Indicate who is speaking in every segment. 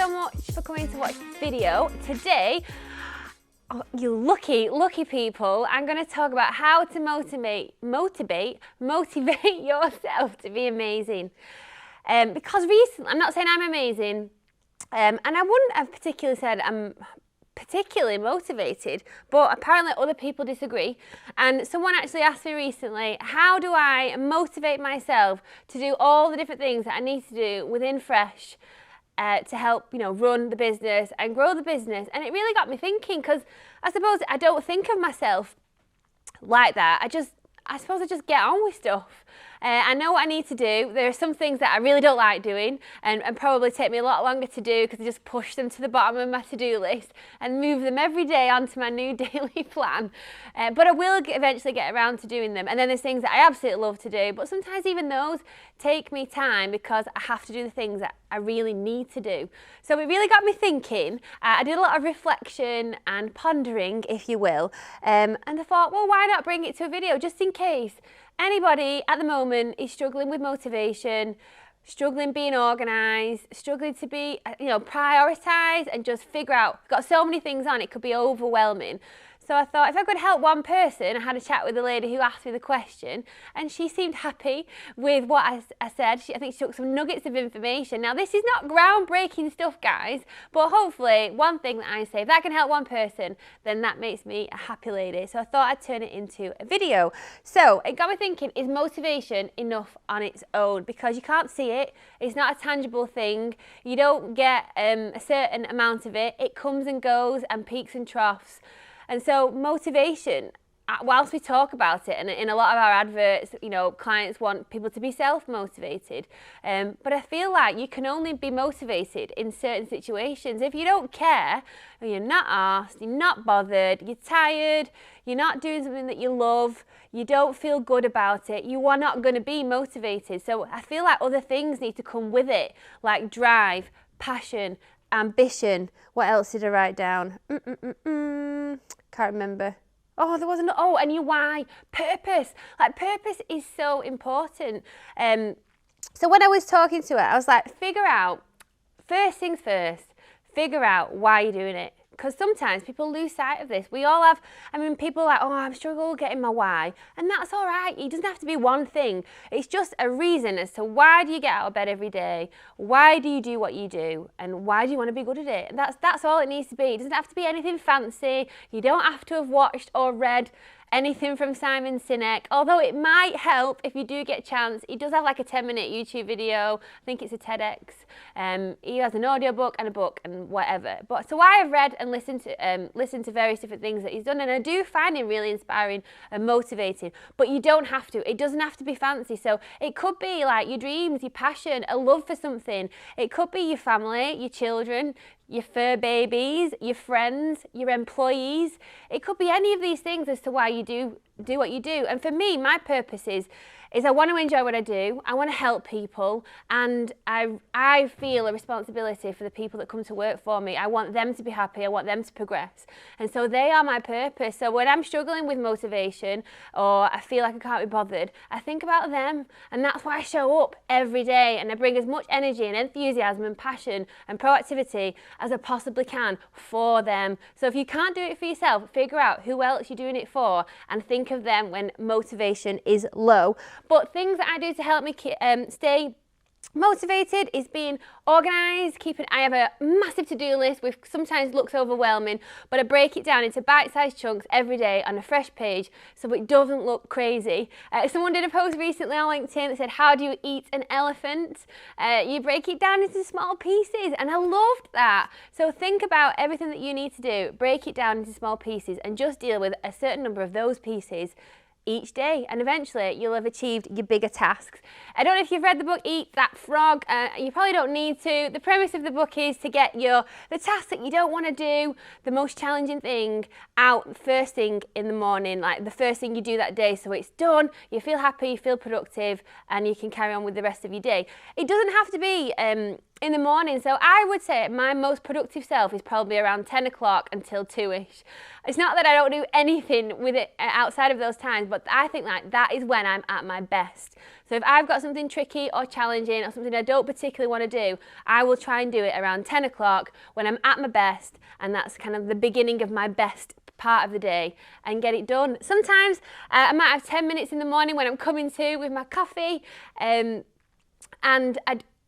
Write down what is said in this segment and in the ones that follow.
Speaker 1: so much for coming to watch this video. Today, oh, you lucky people, I'm going to talk about how to motivate yourself to be amazing. Because recently, I'm not saying I'm amazing, and I wouldn't have particularly said I'm particularly motivated, but apparently other people disagree. And someone actually asked me recently, how do I motivate myself to do all the different things that I need to do within Fresh to help, run the business and grow the business? And it really got me thinking, because I suppose I don't think of myself like that. I suppose I just get on with stuff. I know what I need to do. There are some things that I really don't like doing and probably take me a lot longer to do because I just push them to the bottom of my to-do list and move them every day onto my new daily plan. But I will eventually get around to doing them. And then there's things that I absolutely love to do, but sometimes even those take me time because I have to do the things that I really need to do. So it really got me thinking. I did a lot of reflection and pondering, if you will, and I thought, well, why not bring it to a video just in case anybody at the moment is struggling with motivation, struggling being organised, struggling to be, prioritise and just figure out, got so many things on, it could be overwhelming. So I thought if I could help one person, I had a chat with the lady who asked me the question and she seemed happy with what I said. I think she took some nuggets of information. Now this is not groundbreaking stuff, guys, but hopefully one thing that I say, if that can help one person, then that makes me a happy lady. So I thought I'd turn it into a video. So it got me thinking, is motivation enough on its own? Because you can't see it, it's not a tangible thing, you don't get a certain amount of it, it comes and goes and peaks and troughs. And so motivation, whilst we talk about it, and in a lot of our adverts, clients want people to be self-motivated. But I feel like you can only be motivated in certain situations. If you don't care, you're not asked, you're not bothered, you're tired, you're not doing something that you love, you don't feel good about it, you are not going to be motivated. So I feel like other things need to come with it, like drive, passion, ambition. What else did I write down? Can't remember. Oh, there wasn't. Oh, and your why. Purpose. Like, purpose is so important. So when I was talking to her, I was like, first things first, figure out why you're doing it. Because sometimes people lose sight of this. We all have, people are like, oh, I'm struggling getting my why. And that's all right. It doesn't have to be one thing. It's just a reason as to why do you get out of bed every day? Why do you do what you do? And why do you want to be good at it? And that's all it needs to be. It doesn't have to be anything fancy. You don't have to have watched or read anything from Simon Sinek, although it might help if you do get a chance. He does have like a 10-minute YouTube video. I think it's a TEDx. He has an audiobook and a book and whatever. But so I have read and listened to various different things that he's done, and I do find him really inspiring and motivating. But you don't have to. It doesn't have to be fancy. So it could be like your dreams, your passion, a love for something. It could be your family, your children, your fur babies, your friends, your employees. It could be any of these things as to why you do what you do. And for me, my purpose is I want to enjoy what I do, I want to help people, and I feel a responsibility for the people that come to work for me. I want them to be happy, I want them to progress. And so they are my purpose. So when I'm struggling with motivation or I feel like I can't be bothered, I think about them, and that's why I show up every day and I bring as much energy and enthusiasm and passion and proactivity as I possibly can for them. So if you can't do it for yourself, figure out who else you're doing it for and think of them when motivation is low. But things that I do to help me stay motivated is being organised, I have a massive to-do list which sometimes looks overwhelming, but I break it down into bite-sized chunks every day on a fresh page so it doesn't look crazy. Someone did a post recently on LinkedIn that said, how do you eat an elephant? You break it down into small pieces, and I loved that. So think about everything that you need to do, break it down into small pieces and just deal with a certain number of those pieces each day, and eventually you'll have achieved your bigger tasks. I don't know if you've read the book Eat That Frog. You probably don't need to. The premise of the book is to get the tasks that you don't want to do, the most challenging thing, out first thing in the morning, like the first thing you do that day, so it's done, you feel happy, you feel productive, and you can carry on with the rest of your day. It doesn't have to be in the morning. So I would say my most productive self is probably around 10 o'clock until 2ish. It's not that I don't do anything with it outside of those times, but I think that is when I'm at my best. So if I've got something tricky or challenging or something I don't particularly want to do, I will try and do it around 10 o'clock when I'm at my best, and that's kind of the beginning of my best part of the day, and get it done. Sometimes I might have 10 minutes in the morning when I'm coming to with my coffee, and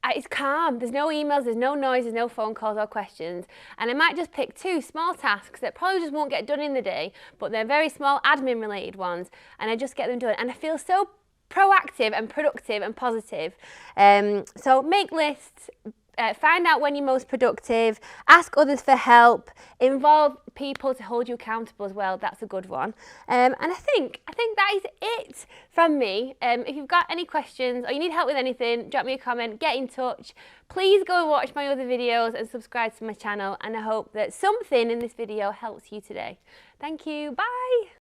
Speaker 1: it's calm. There's no emails, there's no noise, there's no phone calls or questions. And I might just pick 2 small tasks that probably just won't get done in the day, but they're very small admin related ones, and I just get them done. And I feel so proactive and productive and positive. So make lists. Find out when you're most productive, ask others for help, involve people to hold you accountable as well. That's a good one. And I think that is it from me. If you've got any questions or you need help with anything, drop me a comment, get in touch. Please go and watch my other videos and subscribe to my channel, and I hope that something in this video helps you today. Thank you. Bye.